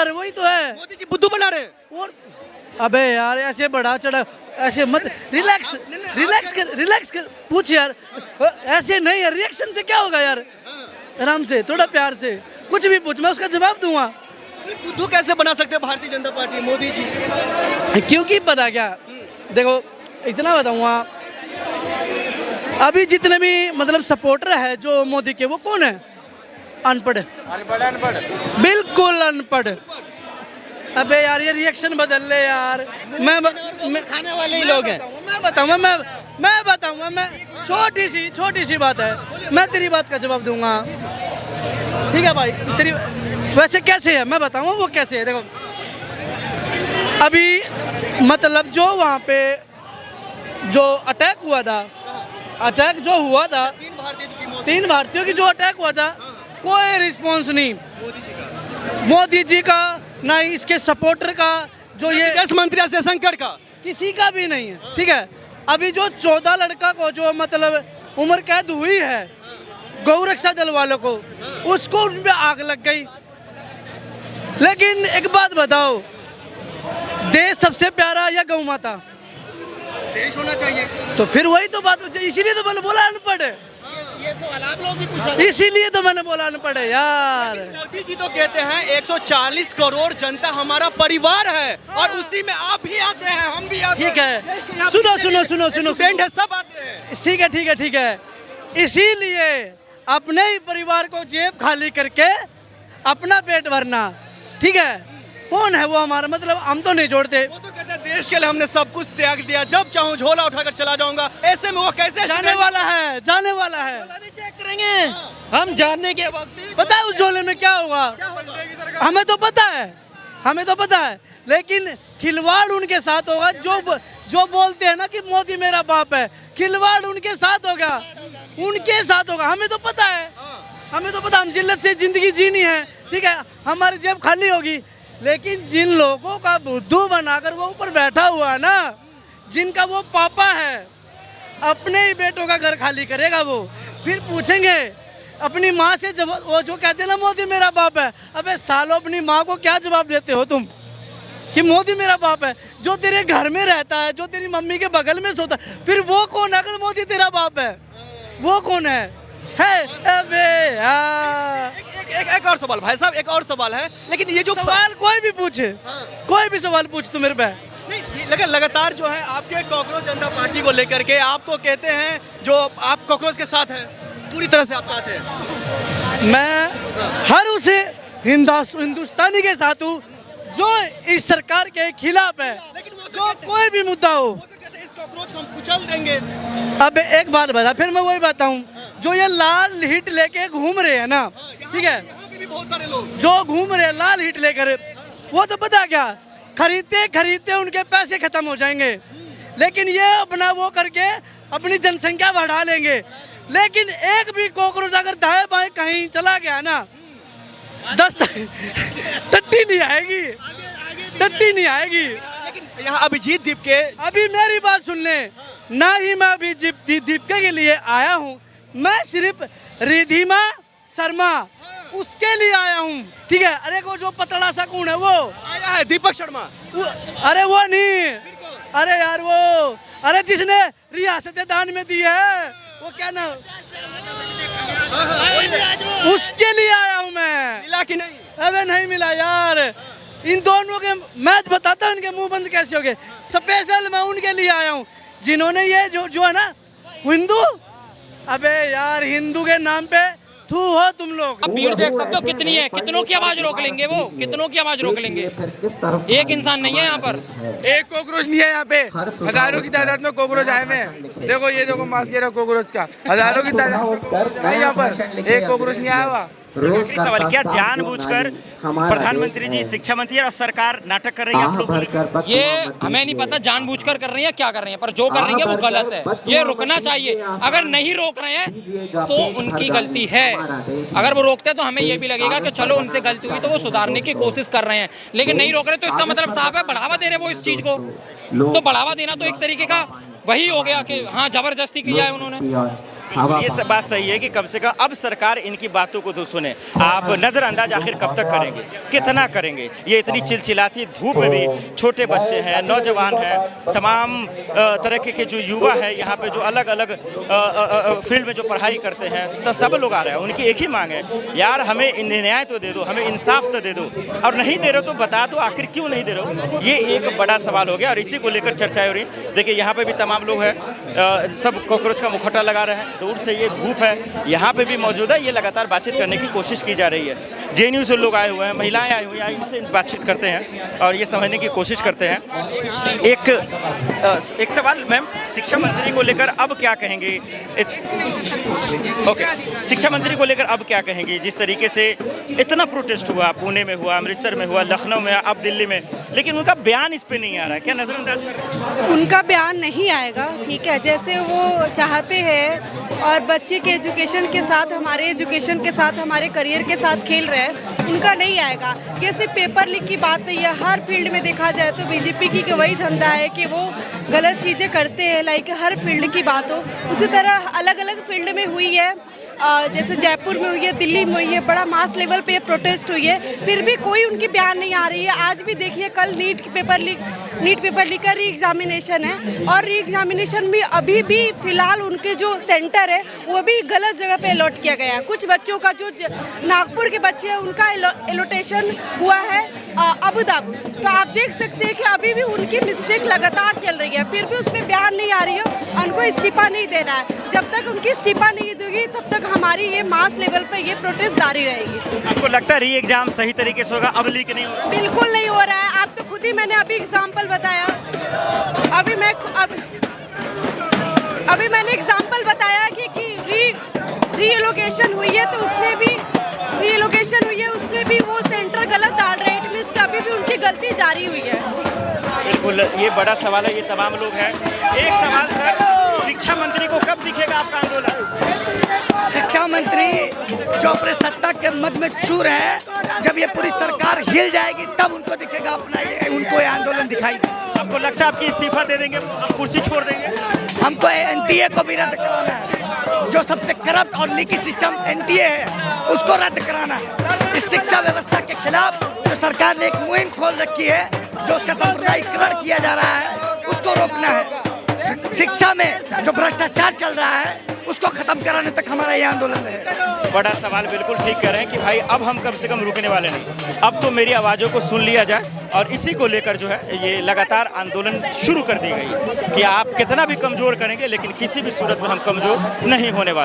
बना रहे, वही तो है। मोदी जी बुद्धू बना रहे हैं। और अबे यार ऐसे बढ़ा चढ़ा, ऐसे मत, रिलैक्स रिलैक्स कर, पूछ यार, ऐसे नहीं यार, रिएक्शन से क्या होगा यार, आराम से, थोड़ा प्यार से कुछ भी पूछ, मैं उसका जवाब दूंगा। बुद्धू कैसे बना सकते हैं भारतीय जनता पार्टी, मोदी जी? क्योंकि पता क्या, देखो इतना बताऊंगा, अभी जितने भी मतलब सपोर्टर है जो मोदी के, वो कौन है? अनपढ़, बिल्कुल अनपढ़। अबे यार ये रिएक्शन बदल ले यार, मैं खाने वाले ही लोग हैं। मैं बताऊंगा, मैं छोटी सी बात है, मैं तेरी बात का जवाब दूंगा, ठीक है भाई? तेरी वैसे कैसे है मैं बताऊंगा वो कैसे है। देखो अभी मतलब जो वहाँ पे जो अटैक हुआ था, तीन भारतीयों की जो अटैक हुआ था, कोई रिस्पॉन्स नहीं मोदी जी का, ना ही इसके सपोर्टर का, जो ये विदेश मंत्री जयशंकर का, किसी का भी नहीं है, ठीक है? अभी जो 14 लड़का को जो मतलब उम्र कैद हुई है गौरक्षा दल वालों को, उसको उनमें आग लग गई। लेकिन एक बात बताओ, देश सबसे प्यारा या गौ माता? देश होना चाहिए। तो फिर वही तो बात, इसीलिए तो मैंने बोला अनपढ़ है, ये सवाल आप लोग भी पूछा, इसीलिए तो मैंने बोला अनपढ़ है यार। मोदी जी तो कहते हैं 140 करोड़ जनता हमारा परिवार है, और उसी में आप भी आते हैं, हम भी आते हैं। ठीक है, सुनो, स्टूडेंट है, सब आते हैं। ठीक है, इसीलिए अपने ही परिवार को जेब खाली करके अपना पेट भरना, ठीक है? कौन है वो हमारा, मतलब हम तो नहीं जोड़ते। वो तो कहते हैं देश के लिए हमने सब कुछ त्याग दिया, जब चाहूँ झोला उठाकर चला जाऊंगा। ऐसे में वो कैसे जाने वाला है चेक करेंगे हम, जानने के वक्त पता है उस झोले में क्या होगा? हमें तो पता है, लेकिन खिलवाड़ उनके साथ होगा जो बोलते हैं ना कि मोदी मेरा बाप है, खिलवाड़ उनके साथ होगा, हमें तो पता है, हम जिल्लत से जिंदगी जीनी है, ठीक है? हमारी जेब खाली होगी, लेकिन जिन लोगों का बुद्धू बनाकर वो ऊपर बैठा हुआ है ना, जिनका वो पापा है, अपने ही बेटों का घर खाली करेगा वो, फिर पूछेंगे अपनी माँ से, जब वो जो कहते हैं ना मोदी मेरा बाप है, अबे सालो अपनी माँ को क्या जवाब देते हो तुम कि मोदी मेरा बाप है? जो तेरे घर में रहता है, जो तेरी मम्मी के बगल में सोता है, फिर वो कौन है? अगर मोदी तेरा बाप है, वो कौन है? अबे यार एक और सवाल भाई साहब, एक और सवाल है, लेकिन ये जो सवाल कोई भी पूछे, कोई भी सवाल पूछ तू मेरे पे। नहीं, लगातार जो है आपके कॉकरोच जनता पार्टी को लेकर के आप तो कहते हैं जो आप कॉकरोच के साथ हैं, पूरी तरह से आप साथ हैं। मैं हर उसे हिंदुस्तानी के साथ हूँ जो इस सरकार के खिलाफ है, जो कोई भी मुद्दा हो। इस कॉकरोच को हम कुचल देंगे। अब एक बात बता, फिर मैं वही बताऊँ, जो ये लाल हिट लेके घूम रहे हैं ना, ठीक है, बहुत सारे लोग जो घूम रहे हैं लाल हिट लेकर, वो तो पता क्या, खरीदते उनके पैसे खत्म हो जाएंगे, लेकिन ये अपना वो करके अपनी जनसंख्या बढ़ा लेंगे। लेकिन एक भी कॉकरोच अगर दाएं बाएं कहीं चला गया ना, 10 टट्टी नहीं आएगी। यहाँ अभिजीत दीपके, अभी मेरी बात सुन ले, ना ही मैं अभिजीत दीपके के लिए आया हूँ, मैं सिर्फ रिधिमा शर्मा उसके लिए आया हूँ, ठीक है? अरे वो जो पतला सा कौन है वो आया है, दीपक शर्मा। अरे वो नहीं, अरे यार वो, अरे जिसने रियासतें दान में दी है, वो क्या नाम, उसके लिए आया हूँ मैं। मिला कि नहीं? अबे नहीं मिला यार, इन दोनों के मैच बताता हूँ, इनके मुंह बंद कैसे हो गए। स्पेशल मैं उनके लिए आया हूँ जिन्होंने ये जो है ना हिंदू, अबे यार हिंदू के नाम पे थू हो तुम लोग। आप भीड़ देख सकते हो कितनी है, कितनों की आवाज रोक लेंगे वो, कितनों की आवाज रोक लेंगे। एक इंसान नहीं है यहाँ पर, एक कॉकरोच नहीं है यहाँ पे, हजारों की तादाद में कॉकरोच आए हुए हैं। देखो ये देखो मास्क है कॉकरोच का, हजारों की तादाद में कॉकरोच है यहाँ पर, एक कॉकरोच नहीं आया हुआ। सवाल, क्या जानबूझकर प्रधानमंत्री जी, शिक्षा मंत्री और सरकार नाटक कर रही है आप लोग? ये हमें नहीं पता जानबूझकर कर रही है क्या कर रही है, पर जो कर रही है वो गलत है, ये रुकना चाहिए। अगर नहीं रोक रहे हैं तो उनकी गलती है, अगर वो रोकते तो हमें ये भी लगेगा कि चलो उनसे गलती हुई तो वो सुधारने की कोशिश कर रहे हैं, लेकिन नहीं रोक रहे तो इसका मतलब साफ है बढ़ावा दे रहे वो इस चीज को। तो बढ़ावा देना तो एक तरीके का वही हो गया कि हाँ जबरदस्ती किया है उन्होंने। ये सब बात सही है कि कम से कम अब सरकार इनकी बातों को तो सुने। आप नज़रअंदाज आखिर कब तक करेंगे, कितना करेंगे? ये इतनी चिलचिलाती धूप में भी छोटे बच्चे हैं, नौजवान हैं, तमाम तरह के जो युवा है यहाँ पे जो अलग अलग फील्ड में जो पढ़ाई करते हैं, तो सब लोग आ रहे हैं। उनकी एक ही मांग है, यार हमें न्याय तो दे दो, हमें इंसाफ तो दे दो, और नहीं दे रहे हो तो बता दो आखिर क्यों नहीं दे रहे हो। ये एक बड़ा सवाल हो गया और इसी को लेकर चर्चा हो रही है। देखिए यहाँ पे भी तमाम लोग हैं, सब कॉकरोच का मुखौटा लगा रहे हैं। दूर से ये धूप है, यहाँ पे भी मौजूद है। ये लगातार बातचीत करने की कोशिश की जा रही है। JNU से लोग आए हुए हैं, महिलाएं आई हुई हैं, इनसे बातचीत करते हैं और ये समझने की कोशिश करते हैं। एक सवाल मैम, शिक्षा मंत्री को लेकर अब क्या कहेंगे? ओके, शिक्षा मंत्री को लेकर अब क्या कहेंगे? जिस तरीके से इतना प्रोटेस्ट हुआ, पुणे में हुआ, अमृतसर में हुआ, लखनऊ में, अब दिल्ली में, लेकिन उनका बयान इस पे नहीं आ रहा है, क्या नजरअंदाज कर रहे हैं? उनका बयान नहीं आएगा, ठीक है, जैसे वो चाहते हैं और बच्चे के एजुकेशन के साथ, हमारे एजुकेशन के साथ, हमारे करियर के साथ खेल रहे हैं, उनका नहीं आएगा। ये सिर्फ पेपर लीक की बात नहीं है, हर फील्ड में देखा जाए तो बीजेपी की वही धंधा है कि वो गलत चीज़ें करते हैं, लाइक हर फील्ड की बात हो। उसी तरह अलग अलग फील्ड में हुई है, जैसे जयपुर में हुई है, दिल्ली में हुई है, बड़ा मास लेवल पे प्रोटेस्ट हुई है, फिर भी कोई उनकी बयान नहीं आ रही है। आज भी देखिए, कल नीट पेपर लीक का री एग्जामिनेशन है और री एग्जामिनेशन में अभी भी फिलहाल उनके जो सेंटर है वो भी गलत जगह पे अलॉट किया गया है। कुछ बच्चों का, जो नागपुर के बच्चे हैं, उनका एलोटेशन हुआ है अबू धाबी। तो आप देख सकते हैं कि अभी भी उनकी मिस्टेक लगातार चल रही है, फिर भी उसमें बयान नहीं आ रही है। उनको इस्तीफा नहीं देना है, जब तक उनकी इस्तीफा नहीं देगी तब तक हमारी ये मास लेवल पे ये प्रोटेस्ट जारी रहेगी। आपको लगता है री एग्जाम सही तरीके से होगा, अब लीक नहीं होगा? बिल्कुल नहीं हो रहा है। आप तो खुद ही, मैंने अभी एग्जाम्पल बताया, अभी मैंने एग्जाम्पल बताया कि रीएलोकेशन हुई है, तो उसमें भी रीएलोकेशन हुई है, उसमें भी वो सेंटर गलत डाल रहे हैं। इट मीन्स कि अभी भी उनकी गलती जारी हुई है। बिल्कुल, ये बड़ा सवाल है, ये तमाम लोग हैं। एक सवाल सर, शिक्षा मंत्री को कब दिखेगा आपका आंदोलन? शिक्षा मंत्री जो अपने सत्ता के मद में चूर है, जब ये पूरी सरकार हिल जाएगी तब उनको दिखेगा अपना उनको ये आंदोलन दिखाई दे। आपको लगता है आपकी इस्तीफा दे देंगे, आप कुर्सी छोड़ देंगे? हमको NTA को भी रद्द कराना है। जो सबसे करप्ट और लीकी सिस्टम NTA है, उसको रद्द कराना है। इस शिक्षा व्यवस्था के खिलाफ जो सरकार ने एक मुहिम खोल रखी है, जो उसका सांप्रदायिकरण किया जा रहा है, उसको रोकना है। शिक्षा में जो भ्रष्टाचार चल रहा है, उसको खत्म कराने तक हमारा ये आंदोलन है। बड़ा सवाल, बिल्कुल ठीक कह रहे हैं कि भाई अब हम कम से कम रुकने वाले नहीं, अब तो मेरी आवाज़ों को सुन लिया जाए। और इसी को लेकर जो है ये लगातार आंदोलन शुरू कर दी गई कि आप कितना भी कमज़ोर करेंगे, लेकिन किसी भी सूरत में हम कमज़ोर नहीं होने वाले।